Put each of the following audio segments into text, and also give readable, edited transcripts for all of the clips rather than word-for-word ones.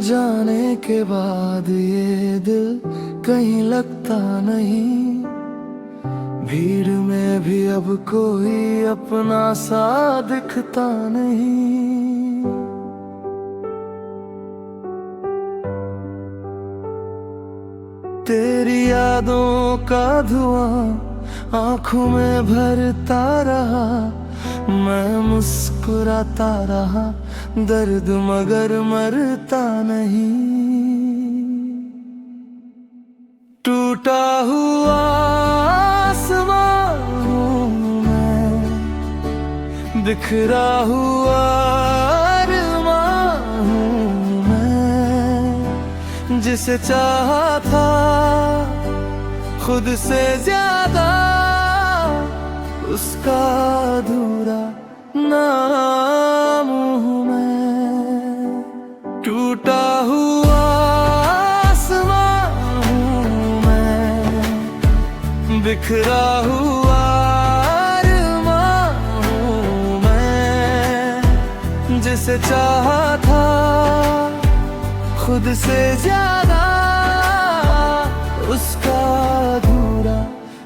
जाने के बाद ये दिल कहीं लगता नहीं, भीड़ में भी अब कोई अपना सा दिखता नहीं। तेरी यादों का धुआं आंखों में भरता रहा, मैं मुस्कुराता रहा, दर्द मगर मरता नहीं। टूटा हुआ आसमां हूँ मैं, बिखरा हुआ अरमां हूँ मैं, जिसे चाहा था खुद से ज्यादा, उसका अधूरा नाम हूँ मैं। टूटा हुआ आसमां हूँ मैं, बिखरा हुआ अरमां हूँ मैं, जिसे चाहा था खुद से ज्यादा, उसका अधूरा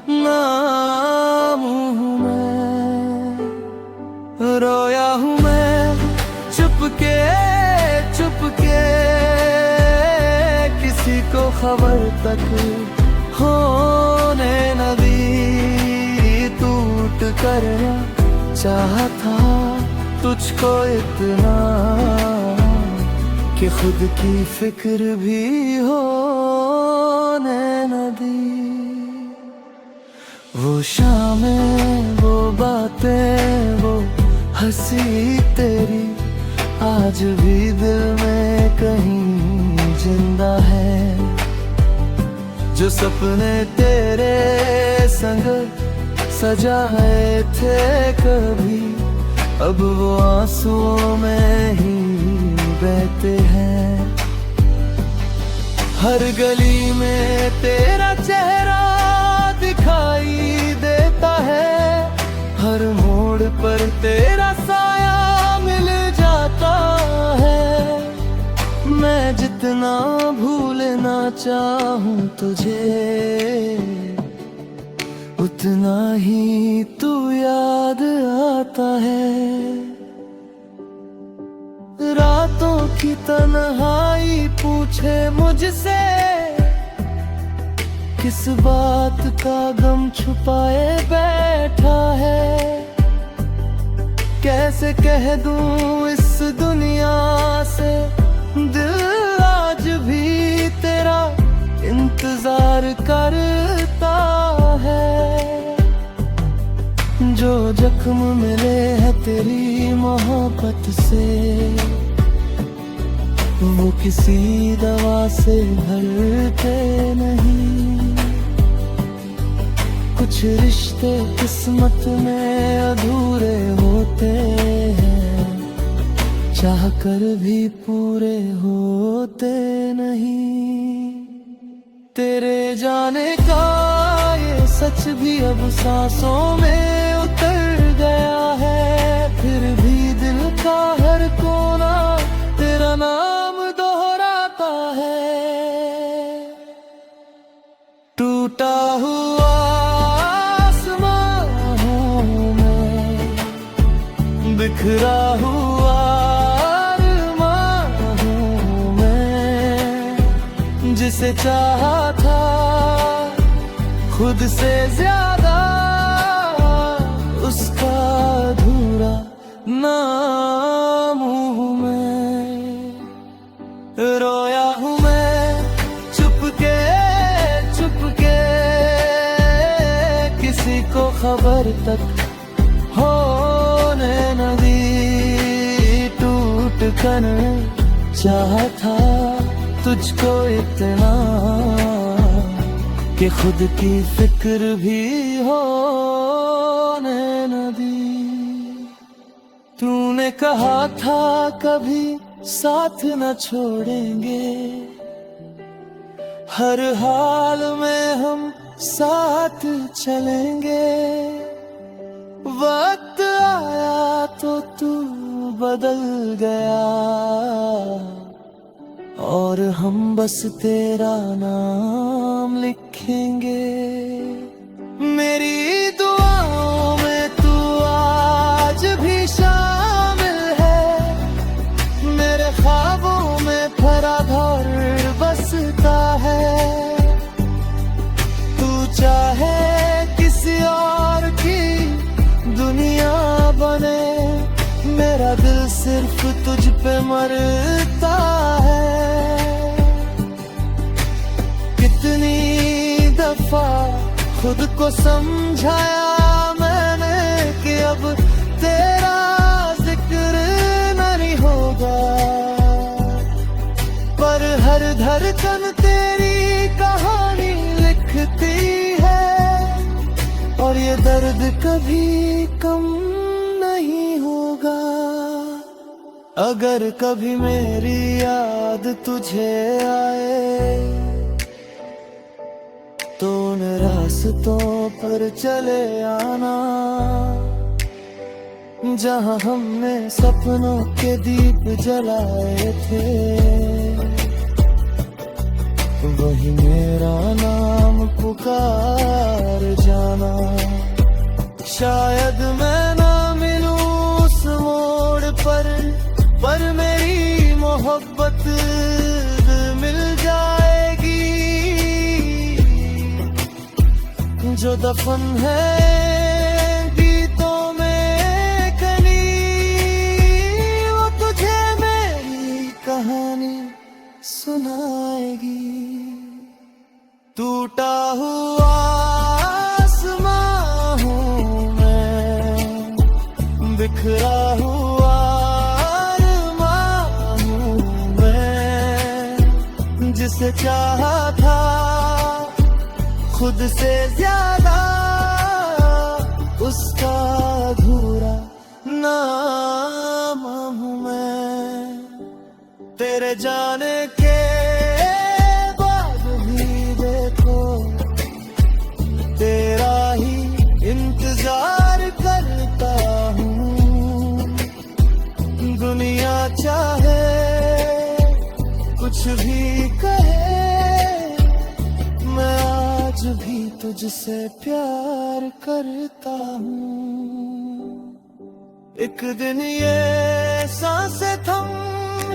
नाम हूँ मैं। रोया हूँ मैं चुपके चुपके, किसी को खबर तक होने न दी। टूट कर चाहा था तुझको इतना कि खुद की फिक्र भी होने न दी। वो शामें, वो बातें, वो हंसी तेरी आज भी दिल में कहीं जिंदा है। जो सपने तेरे संग सजाए थे कभी, अब वो आंसुओं में ही बहते हैं। हर गली में तेरा चेहरा दिखाई देता है, हर मोड़ पर तेरा साया मिल जाता है। मैं जितना भूलना चाहूं तुझे, उतना ही तू याद आता है। रातों की तन्हाई पूछे मुझसे, किस बात का गम छुपाए बैठा है। कैसे कह दूं इस दुनिया से, दिल आज भी तेरा इंतजार करता है। जो जख्म मिले हैं तेरी मोहब्बत से, वो किसी दवा से भरते नहीं। कुछ रिश्ते किस्मत में अधूरे होते हैं, चाह कर भी पूरे होते नहीं। तेरे जाने का ये सच भी अब सांसों में उतर गया है, फिर भी दिल का हर कोना तेरा नाम दोहराता है। टूटा हुआ आसमां हूँ मैं, बिखरा हुआ अरमां हूँ मैं, जिसे चाहा था खुद से ज्यादा, उसका अधूरा नाम हूँ मैं। रोया हूँ मैं चुपके चुपके, किसी को खबर तक होने न दी। टूट कर चाहा था तुझको इतना कि खुद की फिक्र भी होने न दी। तूने कहा था कभी साथ न छोड़ेंगे, हर हाल में हम साथ चलेंगे। वक्त आया तो तू बदल गया, और हम बस तेरा नाम लिखेंगे। मेरी दुआओं में तू आज भी शामिल है, मेरे ख्वाबों में भरा घर बसता है। तू चाहे किसी और की दुनिया बने, मेरा दिल सिर्फ तुझ पे मरता है। कितनी दफा खुद को समझाया मैंने कि अब तेरा जिक्र नहीं होगा, पर हर धड़कन तेरी कहानी लिखती है, और ये दर्द कभी कम नहीं होगा। अगर कभी मेरी याद तुझे आए तो उन रास्तों पर चले आना, जहां हमने सपनों के दीप जलाए थे। वही मेरा नाम पुकार जाना। शायद मैं ना मिलूं उस मोड़ पर मेरी मोहब्बत मिल जाएगी। जो दफन है गीतों में कली, वो तुझे मेरी कहानी सुनाएगी। टूटा हुआ आसमां हूँ मैं, बिखरा हुआ अरमां हूँ मैं, जिसे चाहा था खुद से ज्यादा, उसका अधूरा नाम हूँ मैं। तेरे जाने के बाद भी देखो तेरा ही इंतजार करता हूँ। दुनिया चाहे कुछ भी कहे, मैं आज भी तुझसे प्यार करता हूँ। एक दिन ये सांसें थम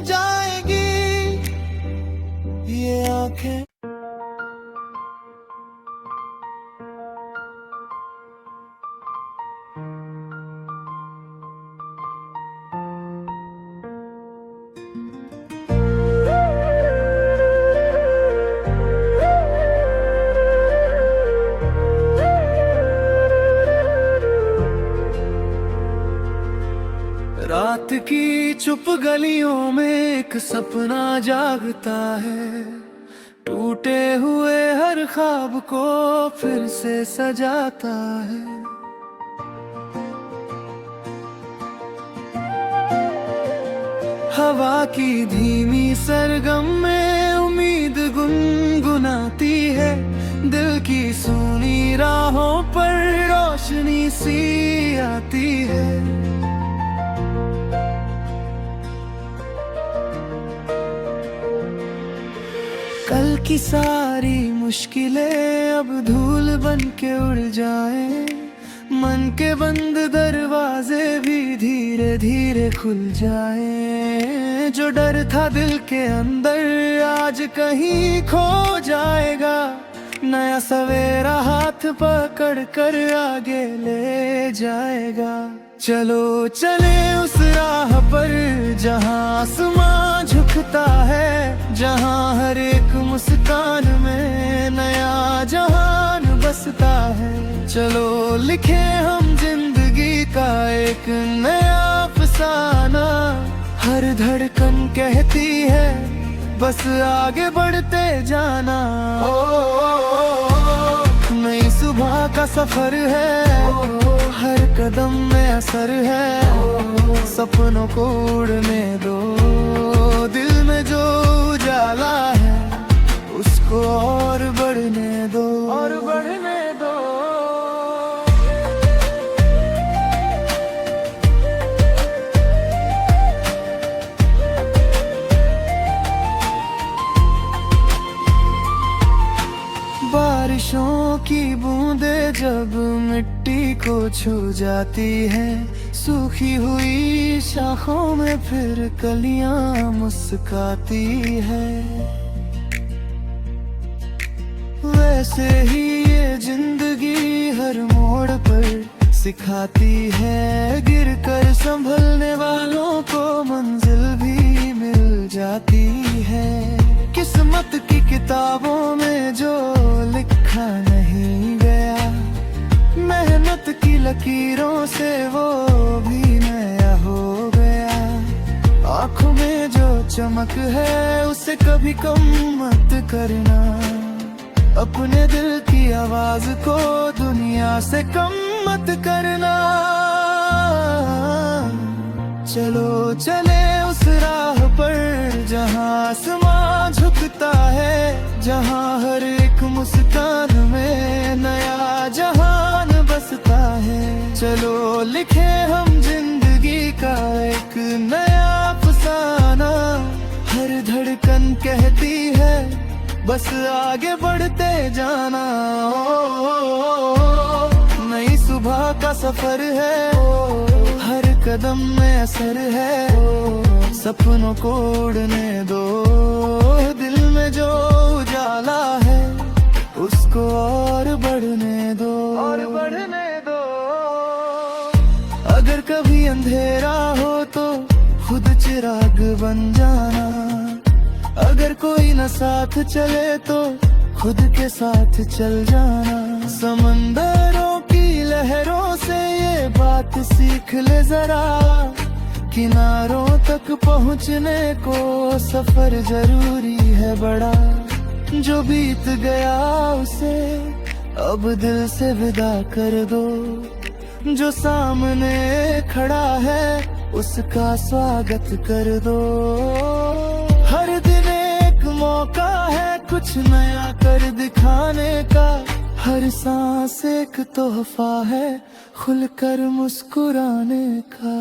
जाएगी, ये आंखें रात की चुप गलियों में एक सपना जागता है, टूटे हुए हर ख्वाब को फिर से सजाता है। हवा की धीमी सरगम में उम्मीद गुनगुनाती है, दिल की सूनी राहों पर रोशनी सी आती है। कल की सारी मुश्किलें अब धूल बन के उड़ जाए, मन के बंद दरवाजे भी धीरे धीरे खुल जाए। जो डर था दिल के अंदर आज कहीं खो जाएगा, नया सवेरा हाथ पकड़ कर आगे ले जाएगा। चलो चले उस राह पर जहां आसमां झुकता है, जहां हर एक मुस्कान में नया जहान बसता है। चलो लिखे हम जिंदगी का एक नया अफसाना, हर धड़कन कहती है बस आगे बढ़ते जाना। नई सुबह का सफर है, हर कदम में असर है। सपनों को उड़ने दो, दिल में जो उजाला है उसको और बढ़ने दो, और बढ़ने दो। बारिशों की बूंदें जब मिट्टी को छू जाती है, सूखी हुई शाखों में फिर कलियां मुस्कुराती है। वैसे ही ये जिंदगी हर मोड़ पर सिखाती है, गिरकर संभलने वालों को मंजिल भी मिल जाती है। किस्मत की किताबों में जो लिखा नहीं गया, मेहनत की लकीरों से वो भी नया हो गया। आँखों में जो चमक है उसे कभी कम मत करना, अपने दिल की आवाज को दुनिया से कम मत करना। चलो चले उस राह पर जहाँ आसमां झुकता है, जहाँ हर एक मुस्कान में नया जहान बसता है। चलो लिखे हम जिंदगी का एक नया अफसाना, हर धड़कन कहती है बस आगे बढ़ते जाना। नई सुबह का सफर है, हर कदम में असर है। सपनों को उड़ने दो, दिल में जो उजाला है उसको और बढ़ने दो, और बढ़ने दो। अगर कभी अंधेरा हो तो खुद चिराग बन जाना, अगर कोई न साथ चले तो खुद के साथ चल जाना। समंदरों की लहरों से ये बात सीख ले जरा, किनारों तक पहुँचने को सफर जरूरी है बड़ा। जो बीत गया उसे अब दिल से विदा कर दो, जो सामने खड़ा है उसका स्वागत कर दो। हर दिन एक मौका है कुछ नया कर दिखाने का, हर सांस एक तोहफा है खुलकर मुस्कुराने का।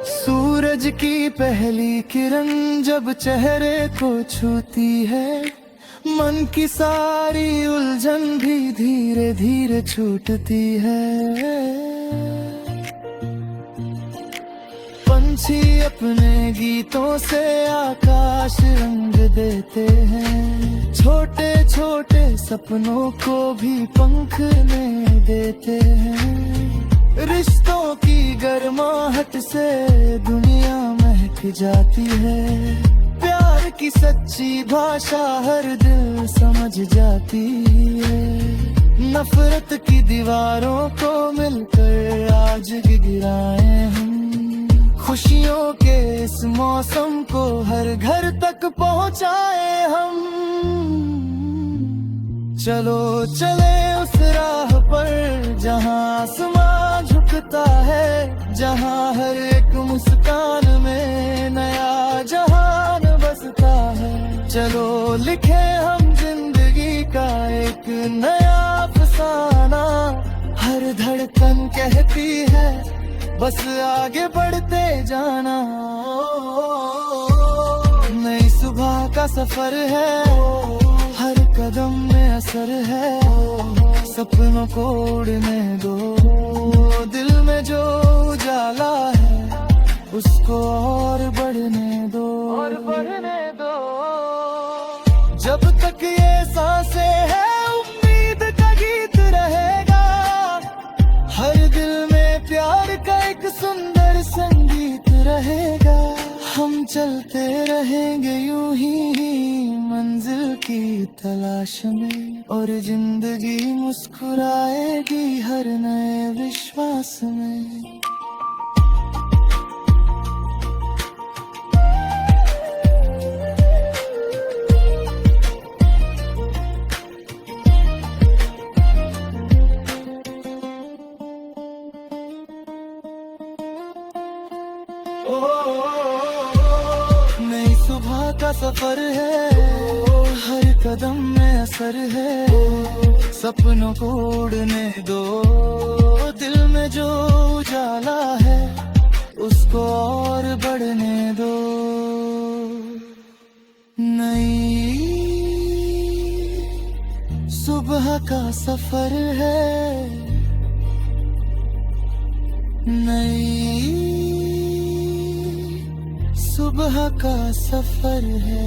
सूरज की पहली किरण जब चेहरे को छूती है, मन की सारी उलझन भी धीरे धीरे छूटती है। पंछी अपने गीतों से आकाश रंग देते हैं, छोटे छोटे सपनों को भी पंखने देते हैं। रिश्तों की गर्माहट से दुनिया महक जाती है, प्यार की सच्ची भाषा हर दिल समझ जाती है। नफरत की दीवारों को मिलकर आज गिराए हम, खुशियों के इस मौसम को हर घर तक पहुंचाए हम। चलो चले उस राह पर जहाँ आसमां झुकता है, जहाँ हर एक मुस्कान में नया जहान बसता है। चलो लिखे हम जिंदगी का एक नया अफसाना, हर धड़कन कहती है बस आगे बढ़ते जाना। नई सुबह का सफर है, हर कदम में असर है। सपनों को उड़ने दो, दिल में जो उजाला है उसको और बढ़ने दो, और बढ़ने दो। जब तक ये सांसें है उम्मीद का गीत रहेगा, हर दिल में प्यार का एक सुंदर संगीत रहेगा। हम चलते रहेंगे यूं ही मंजिल की तलाश में, और जिंदगी मुस्कुराएगी हर नए विश्वास में। नई सुबह का सफर है, हर कदम में असर है। सपनों को उड़ने दो, दिल में जो उजाला है उसको और बढ़ने दो। का सफर है, नई सुबह का सफर है।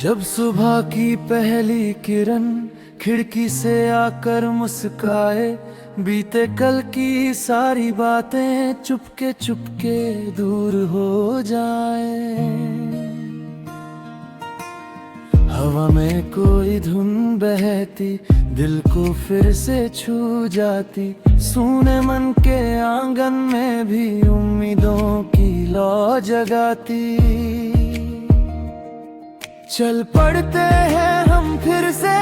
जब सुबह की पहली किरण खिड़की से आकर मुस्काए, बीते कल की सारी बातें चुपके चुपके दूर हो जाए। हवा में कोई धुन बहती, दिल को फिर से छू जाती, सूने मन के आंगन में भी उम्मीदों की लौ जगाती। चल पड़ते हैं हम फिर से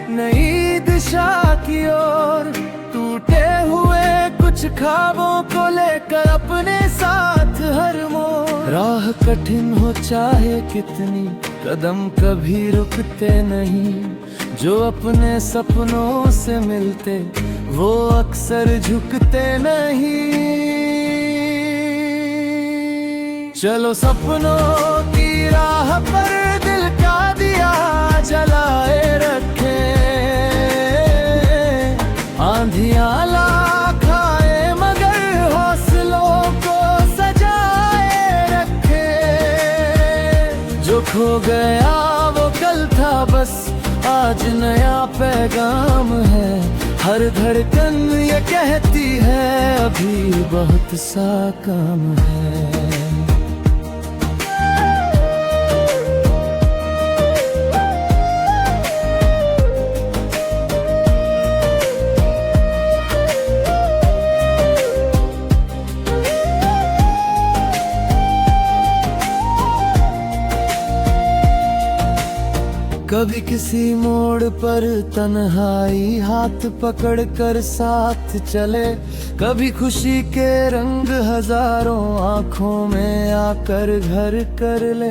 नई दिशा की ओर, टूटे हुए कुछ ख्वाबों को लेकर अपने साथ हर मोड़। राह कठिन हो चाहे कितनी, कदम कभी रुकते नहीं, जो अपने सपनों से मिलते वो अक्सर झुकते नहीं। चलो सपनों की राह पर दिल का दिया जलाए रखे, आंधियां लाख आए मगर हौसलों को सजाए रखे। जो खो गया वो कल था, बस आज नया पैगाम है। हर धड़कन ये कहती है अभी बहुत सा काम है। कभी किसी मोड़ पर तन्हाई हाथ पकड़ कर साथ चले, कभी खुशी के रंग हजारों आंखों में आकर घर कर ले।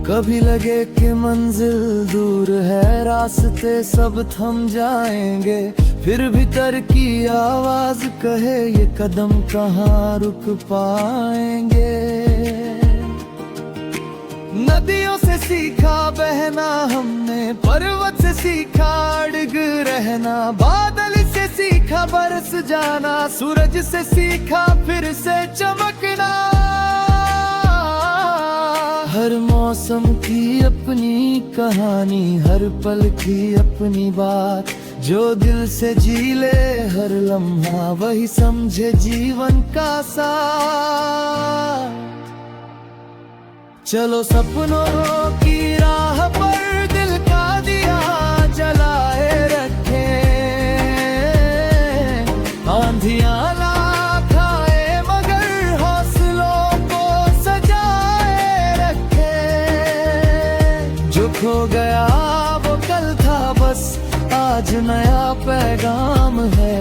कभी लगे कि मंजिल दूर है, रास्ते सब थम जाएंगे, फिर भीतर की आवाज कहे ये कदम कहाँ रुक पाएंगे। नदियों से सीखा बहना हमने, पर्वत से सीखा अड़ग रहना, बादल से सीखा बरस जाना, सूरज से सीखा फिर से चमकना। हर मौसम की अपनी कहानी, हर पल की अपनी बात, जो दिल से जी ले हर लम्हा वही समझे जीवन का सार। चलो सपनों की राह पर दिल का दिया जलाए रखे, आंधियां लाख आए मगर हौसलों को सजाए रखे। जो खो गया वो कल था, बस आज नया पैगाम है।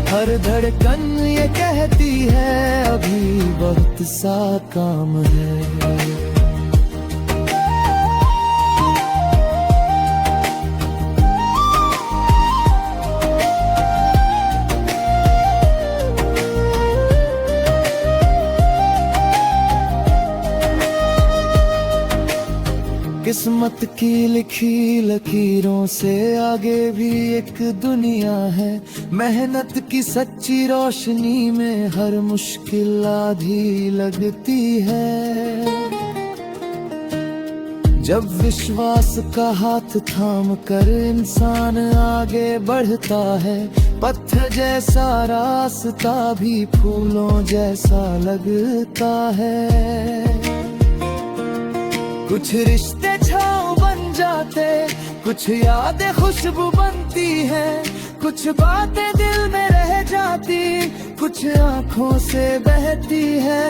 हर धड़कन ये कहती है अभी बहुत सा काम है। किस्मत की लिखी लकीरों से आगे भी एक दुनिया है, मेहनत की सच्ची रोशनी में हर मुश्किल आधी लगती है। जब विश्वास का हाथ थाम कर इंसान आगे बढ़ता है, पत्थर जैसा रास्ता भी फूलों जैसा लगता है। कुछ रिश्ते छाँव बन जाते, कुछ यादें खुशबू बनती हैं, कुछ बातें दिल में रह जाती, कुछ आंखों से बहती है।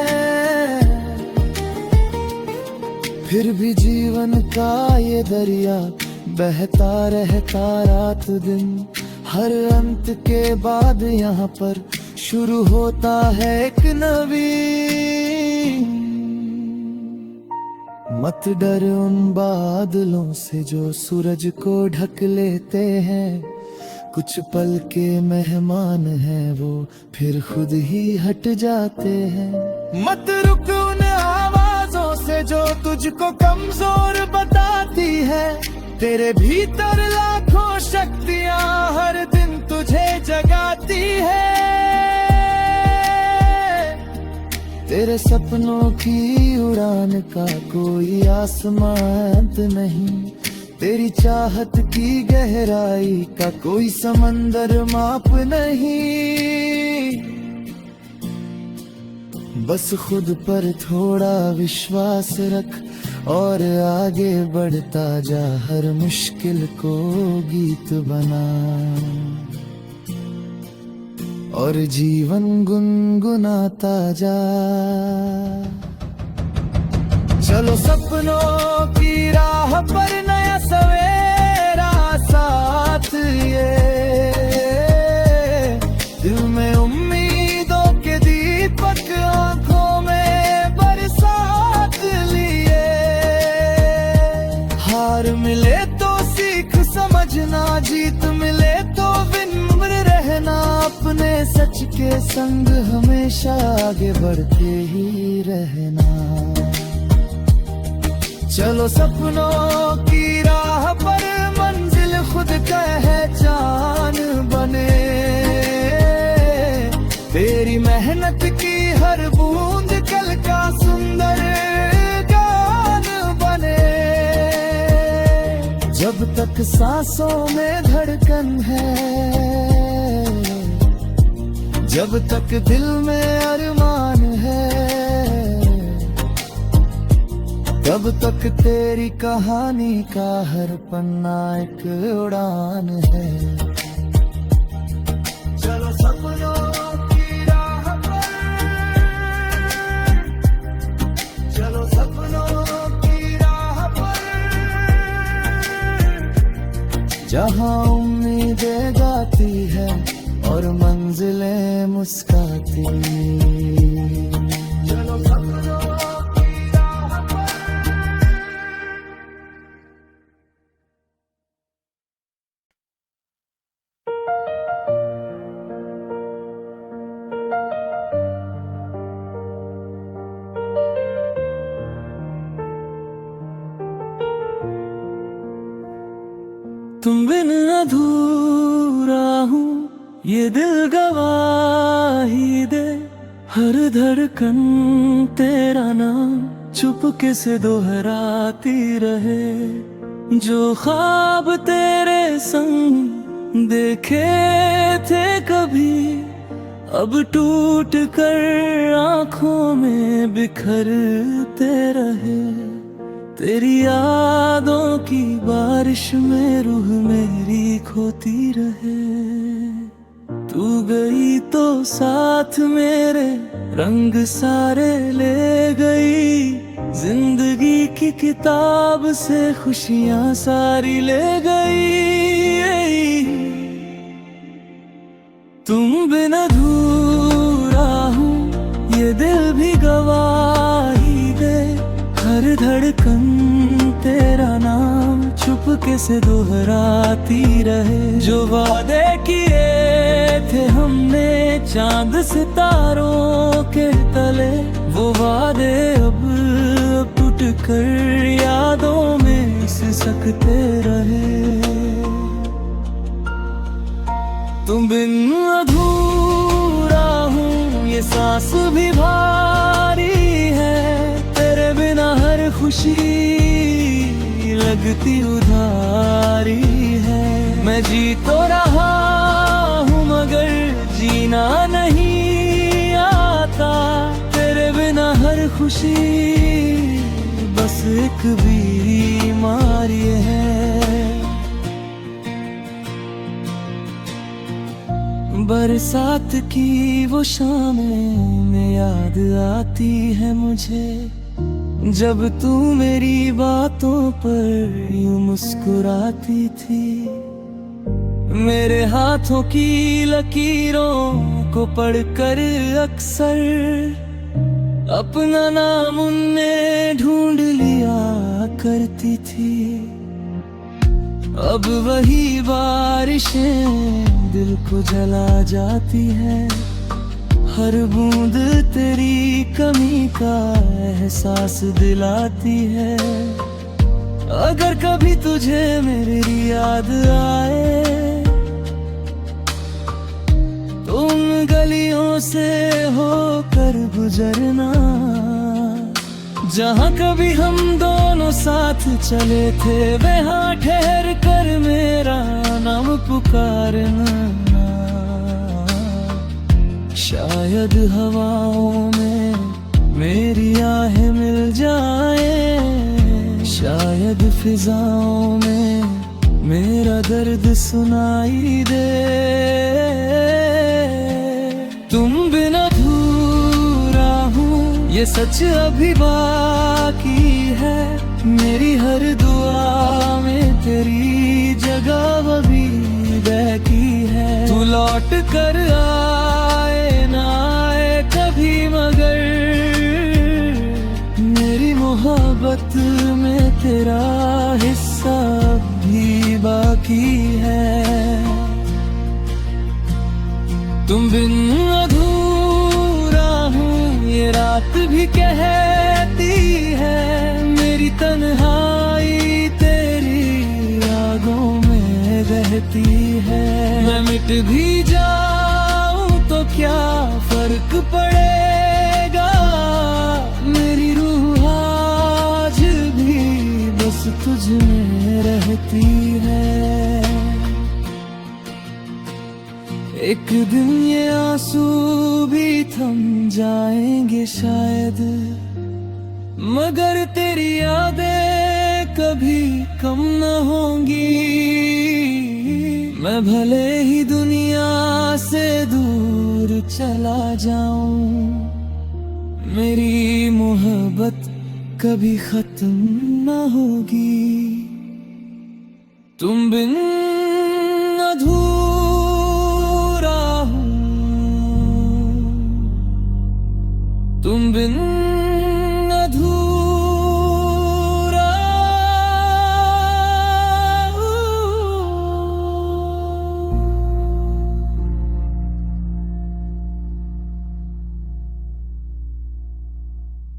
फिर भी जीवन का ये दरिया बहता रहता रात दिन, हर अंत के बाद यहाँ पर शुरू होता है एक नवी। मत डर उन बादलों से जो सूरज को ढक लेते हैं, कुछ पल के मेहमान हैं वो फिर खुद ही हट जाते हैं। मत रुक उन आवाजों से जो तुझको कमजोर बताती है, तेरे भीतर लाखों शक्तियां हर दिन तुझे जगाती है। तेरे सपनों की उड़ान का कोई आसमान नहीं, तेरी चाहत की गहराई का कोई समंदर माप नहीं। बस खुद पर थोड़ा विश्वास रख और आगे बढ़ता जा, हर मुश्किल को गीत बना और जीवन गुनगुनाता जा। चलो सपनों की राह पर नया सवेरा साथ ये, दिल में उम्मीदों के दीपक आंखों में बरसात लिए। हार मिले तो सीख समझना, जीत मिले तो विनम्र रहना, अपने सच के संग हमेशा आगे बढ़ते ही रहना। चलो सपनों की राह पर मंजिल खुद पहचान बने, तेरी मेहनत की हर बूंद कल का सुंदर गान बने। जब तक सांसों में धड़कन है, जब तक दिल में अरमान है, तब तक तेरी कहानी का हर पन्ना एक उड़ान है। चलो सपनों की राह पर, चलो सपनों की राह पर, जहाँ उम्मीदें गाती है और मंजिलें मुस्काती। चलो सपनों तुम बिन अधूरा हूँ, ये दिल गवाही दे, हर धड़कन तेरा नाम चुपके से दोहराती रहे। जो ख्वाब तेरे संग देखे थे कभी, अब टूट कर आँखों में बिखरते रहे। तेरी यादों की बारिश में रूह मेरी खोती रहे। तू गई तो साथ मेरे रंग सारे ले गई, जिंदगी की किताब से खुशियाँ सारी ले गई। तुम बिन अधूरा हूँ, ये दिल भी गवाही दे, हर धड़कन तेरा नाम चुपके से दोहराती रहे। जो वादे किए थे हमने चांद सितारों के तले, वो वादे अब टूट कर यादों में सिसकते रहे। तुम बिन अधूरा हूँ, ये सांस भी भारी है, तेरे बिना हर खुशी लगती उधारी है। मैं जी तो रहा हूँ मगर जीना नहीं आता, तेरे बिना हर खुशी बस एक बीमारी है। बरसात की वो शामें याद आती है मुझे, जब तू मेरी बातों पर यूं मुस्कुराती थी, मेरे हाथों की लकीरों को पढ़कर अक्सर अपना नाम उनने ढूंढ लिया करती थी। अब वही बारिशें दिल को जला जाती हैं, हर बूंद तेरी कमी का एहसास दिलाती है। अगर कभी तुझे मेरी याद आए तो उन गलियों से होकर गुजरना, जहाँ कभी हम दोनों साथ चले थे, वहाँ ठहर कर मेरा नाम पुकारना। शायद हवाओं में मेरी आहें मिल जाए, शायद फिजाओं में मेरा दर्द सुनाई दे। तुम बिन अधूरा हूँ ये सच अभी बाकी है, मेरी हर दुआ में तेरी जगह अभी बाकी है। तू लौट कर आए ना आए कभी, मगर मेरी मोहब्बत में तेरा हिस्सा भी बाकी है। तुम बिन अधूरा हूँ ये रात भी कहती है, मेरी तन्हाई तेरी यादों में रहती है। मैं मिट भी जाऊं तो क्या फर्क पड़ेगा, मेरी रूह आज भी बस तुझ में रहती है। एक दिन ये आंसू भी थम जाएंगे शायद, मगर तेरी यादें कभी कम न होंगी। मैं भले ही दुनिया से दूर चला जाऊं, मेरी मोहब्बत कभी खत्म न होगी। तुम बिन